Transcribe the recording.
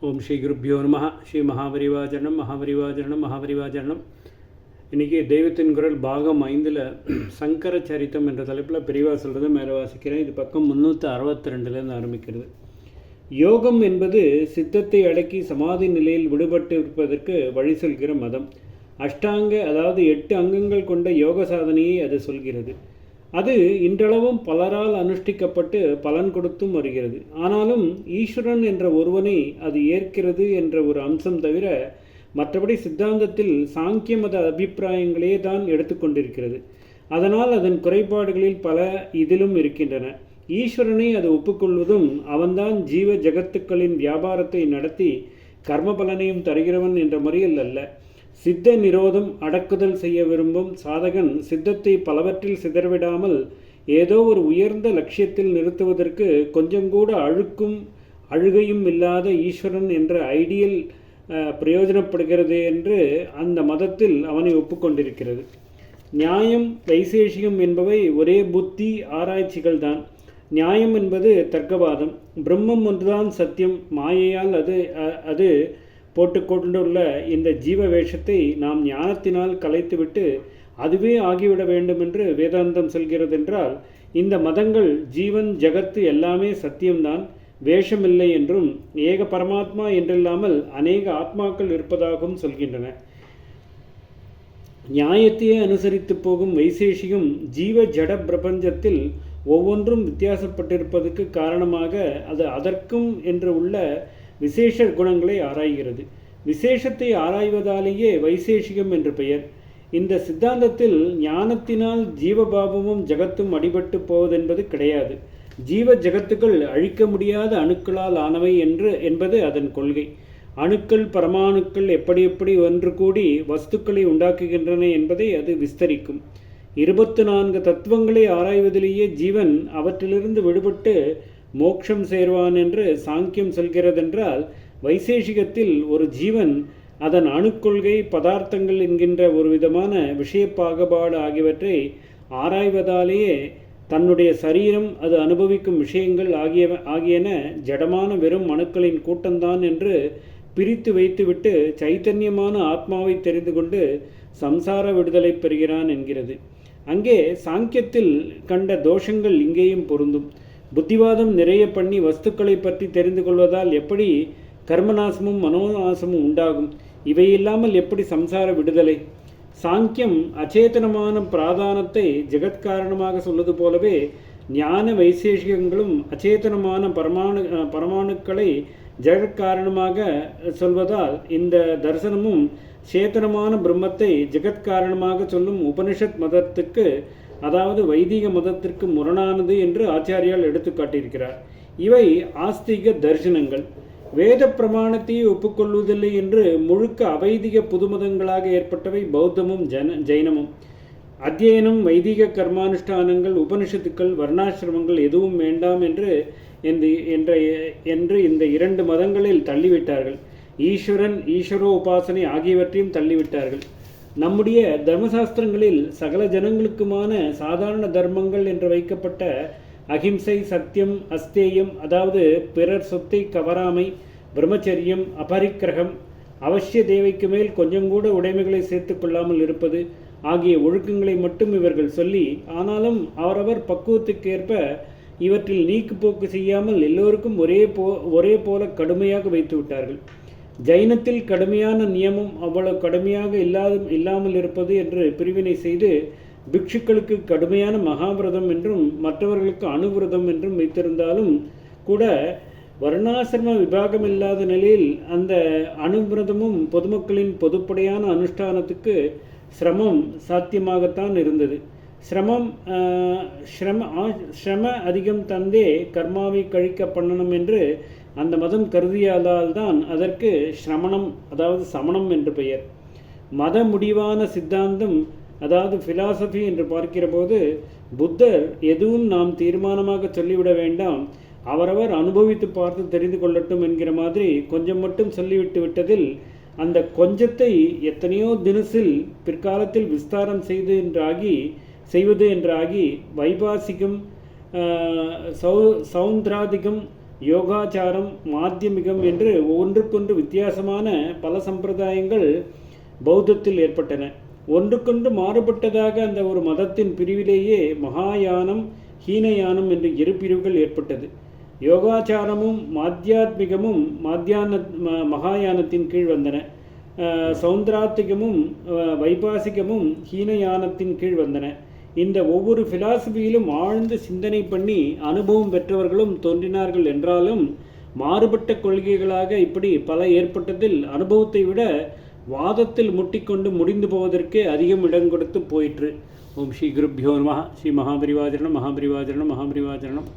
ஓம் ஸ்ரீ குருப்பியோ நம. ஸ்ரீ மகாபரிவாஜரணம் மகாபரிவாஜரணம் மகாபரிவாஜரணம். இன்றைக்கி தெய்வத்தின் குரல் பாகம் 5 சங்கர சரித்தம் என்ற தலைப்பில் பெரியவா சொல்கிறத மேலே வாசிக்கிறேன். இது பக்கம் 362 ஆரம்பிக்கிறது. யோகம் என்பது சித்தத்தை அடக்கி சமாதி நிலையில் விடுபட்டு இருப்பதற்கு வழி சொல்கிற மதம். அஷ்டாங்க அதாவது 8 அங்கங்கள் கொண்ட யோக சாதனையை அது சொல்கிறது. அது இன்றளவும் பலரால் அனுஷ்டிக்கப்பட்டு பலன் கொடுத்தும் வருகிறது. ஆனாலும் ஈஸ்வரன் என்ற ஒருவனை அது ஏற்கிறது என்ற ஒரு அம்சம் தவிர மற்றபடி சித்தாந்தத்தில் சாங்கிய மத அபிப்பிராயங்களே தான் எடுத்துக்கொண்டிருக்கிறது. அதனால் அதன் குறைபாடுகளில் பல இதிலும் இருக்கின்றன. ஈஸ்வரனை அது ஒப்புக்கொள்வதும் அவன்தான் ஜீவ ஜகத்துக்களின் வியாபாரத்தை நடத்தி கர்ம பலனையும் தருகிறவன் என்ற முறையில் அல்ல. சித்த நிரோதம் அடக்குதல் செய்ய விரும்பும் சாதகன் சித்தத்தை பலவற்றில் சிதறவிடாமல் ஏதோ ஒரு உயர்ந்த லட்சியத்தில் நிறுத்துவதற்கு கொஞ்சம் கூட அழுகையும் இல்லாத ஈஸ்வரன் என்ற ஐடியல் பிரயோஜனப்படுகிறது என்று அந்த மதத்தில் அவனை ஒப்புக்கொண்டிருக்கிறது. நியாயம் வைசேஷிகம் என்பவை ஒரே புத்தி ஆராய்ச்சிகள் தான். நியாயம் என்பது தர்க்கவாதம். பிரம்மம் ஒன்றுதான் சத்தியம். மாயையால் அது போட்டுக்கொண்டுள்ள இந்த ஜீவ வேஷத்தை நாம் ஞானத்தினால் கலைத்துவிட்டு அதுவே ஆகிவிட வேண்டும் என்று வேதாந்தம் சொல்கிறது என்றால், இந்த மதங்கள் ஜீவன் ஜகத்து எல்லாமே சத்தியம்தான், வேஷமில்லை என்றும் ஏக பரமாத்மா என்றில்லாமல் அநேக ஆத்மாக்கள் இருப்பதாகவும் சொல்கின்றன. நியாயத்தையே அனுசரித்து போகும் வைசேஷிகம் ஜீவ ஜட பிரபஞ்சத்தில் ஒவ்வொன்றும் வித்தியாசப்பட்டிருப்பதற்கு காரணமாக அது அதற்கும் என்று உள்ள விசேஷ குணங்களை ஆராய்கிறது. விசேஷத்தை ஆராய்வதாலேயே வைசேஷிகம் என்று பெயர். இந்த சித்தாந்தத்தில் ஞானத்தினால் ஜீவபாவமும் ஜகத்தும் அடிபட்டு போவதென்பது கிடையாது. ஜீவ ஜகத்துக்கள் அழிக்க முடியாத அணுக்களால் ஆனவை என்பது அதன் கொள்கை. அணுக்கள் பரமாணுக்கள் எப்படி ஒன்று கூடி வஸ்துக்களை உண்டாக்குகின்றன என்பதை அது விஸ்தரிக்கும். 24 தத்துவங்களை ஆராய்வதிலேயே ஜீவன் அவற்றிலிருந்து விடுபட்டு மோட்சம் சேர்வான் என்று சாங்கியம் சொல்கிறதென்றால், வைசேஷிகத்தில் ஒரு ஜீவன் அதன் அணுக்கொள்கை பதார்த்தங்கள் என்கின்ற ஒரு விதமான விஷய பாகுபாடு ஆகியவற்றை ஆராய்வதாலேயே தன்னுடைய சரீரம் அது அனுபவிக்கும் விஷயங்கள் ஆகியன ஜடமான வெறும் அணுக்களின் கூட்டம்தான் என்று பிரித்து வைத்துவிட்டு சைத்தன்யமான ஆத்மாவை தெரிந்து கொண்டு சம்சார விடுதலை பெறுகிறான் என்கிறது. அங்கே சாங்கியத்தில் கண்ட தோஷங்கள் இங்கேயும் பொருந்தும். புத்திவாதம் நிறைய பண்ணி வஸ்துக்களை பற்றி தெரிந்து கொள்வதால் எப்படி கர்மநாசமும் மனோநாசமும் உண்டாகும்? இவையில்லாமல் எப்படி சம்சார விடுதலை? சாங்கியம் அச்சேதனமான பிராதானத்தை ஜெகத்காரணமாக சொல்வது போலவே ஞான வைசேஷிகங்களும் அச்சேதனமான பரமாணுக்களை ஜெகத்காரணமாக சொல்வதால் இந்த தரிசனமும் சேத்தனமான பிரம்மத்தை ஜெகத்காரணமாக சொல்லும் உபனிஷத் மதத்துக்கு, அதாவது வைதிக மதத்திற்கு முரணானது என்று ஆச்சாரியால் எடுத்து காட்டியிருக்கிறார். இவை ஆஸ்திக தரிசனங்கள். வேத பிரமாணத்தையே ஒப்புக்கொள்வதில்லை என்று முழுக்க அவைதிக புதுமதங்களாக ஏற்பட்டவை பௌத்தமும் ஜைனமும். அத்தியனம், வைதிக கர்மானுஷ்டானங்கள், உபனிஷத்துக்கள், வர்ணாசிரமங்கள் எதுவும் வேண்டாம் என்று இந்த 2 மதங்களில் தள்ளிவிட்டார்கள். ஈஸ்வரன், ஈஸ்வரோ உபாசனை ஆகியவற்றையும் தள்ளிவிட்டார்கள். நம்முடைய தர்மசாஸ்திரங்களில் சகல ஜனங்களுக்குமான சாதாரண தர்மங்கள் என்று வைக்கப்பட்ட அகிம்சை, சத்தியம், அஸ்தேயம் அதாவது பிறர் சொத்தை கவராமை, பிரம்மச்சரியம், அபரிக்கிரகம், அவசிய தேவைக்கு மேல் கொஞ்சம் கூட உடைமைகளை சேர்த்து கொள்ளாமல் இருப்பது ஆகிய ஒழுக்கங்களை மட்டும் இவர்கள் சொல்லி, ஆனாலும் அவரவர் பக்குவத்துக்கு ஏற்ப இவற்றில் நீக்குப்போக்கு செய்யாமல் எல்லோருக்கும் ஒரே போல கடுமையாக வைத்து விட்டார்கள். ஜைனத்தில் கடுமையான நியமம் அவ்வளவு கடுமையாக இல்லாமல் இருப்பது என்று பிரிவினை செய்து பிக்ஷுக்களுக்கு கடுமையான மகாவிரதம் என்றும் மற்றவர்களுக்கு அணுவிரதம் என்றும் வைத்திருந்தாலும் கூட வர்ணாசிரம விபாகம் இல்லாத நிலையில் அந்த அணுவிரதமும் பொதுமக்களின் பொதுப்படையான அனுஷ்டானத்துக்கு சிரமம் சாத்தியமாகத்தான் இருந்தது. சிரம அதிகம் தந்தே கர்மாவை கழிக்க பண்ணணும் என்று அந்த மதம் கருதியதால் தான் அதற்கு சிரமணம் அதாவது சமணம் என்று பெயர். மத முடிவான சித்தாந்தம் அதாவது ஃபிலாசபி என்று பார்க்கிற போது புத்தர் எதுவும் நாம் தீர்மானமாக சொல்லிவிட வேண்டாம், அவரவர் அனுபவித்து பார்த்து தெரிந்து கொள்ளட்டும் என்கிற மாதிரி கொஞ்சம் மட்டும் சொல்லிவிட்டு விட்டதில் அந்த கொஞ்சத்தை எத்தனையோ தினசில் பிற்காலத்தில் விஸ்தாரம் செய்வது என்றாகி வைபாசிகம், சௌந்திராதிகம், யோகாச்சாரம், மாத்தியமிகம் என்று ஒன்றுக்கொன்று வித்தியாசமான பல சம்பிரதாயங்கள் பௌத்தத்தில் ஏற்பட்டன. ஒன்றுக்கொன்று மாறுபட்டதாக அந்த ஒரு மதத்தின் பிரிவிலேயே மகாயானம், ஹீனயானம் என்று இரு பிரிவுகள் ஏற்பட்டது. யோகாச்சாரமும் மாத்தியாத்மிகமும் மகாயானத்தின் கீழ் வந்தன. சௌந்தராத்திகமும் வைபாசிகமும் ஹீனயானத்தின் கீழ் வந்தன. இந்த ஒவ்வொரு ஃபிலாசபியிலும் ஆழ்ந்து சிந்தனை பண்ணி அனுபவம் பெற்றவர்களும் தோன்றினார்கள் என்றாலும் மாறுபட்ட கொள்கைகளாக இப்படி பல ஏற்பட்டதில் அனுபவத்தை விட வாதத்தில் முட்டிக்கொண்டு முடிந்து போவதற்கே அதிகம் இடம் கொடுத்து போயிற்று. ஓம் ஸ்ரீ குருப்யோ நமः. ஸ்ரீ மகாபரிவாஜனம் மகாபரிவாஜனம் மகாபரிவாஜனம்.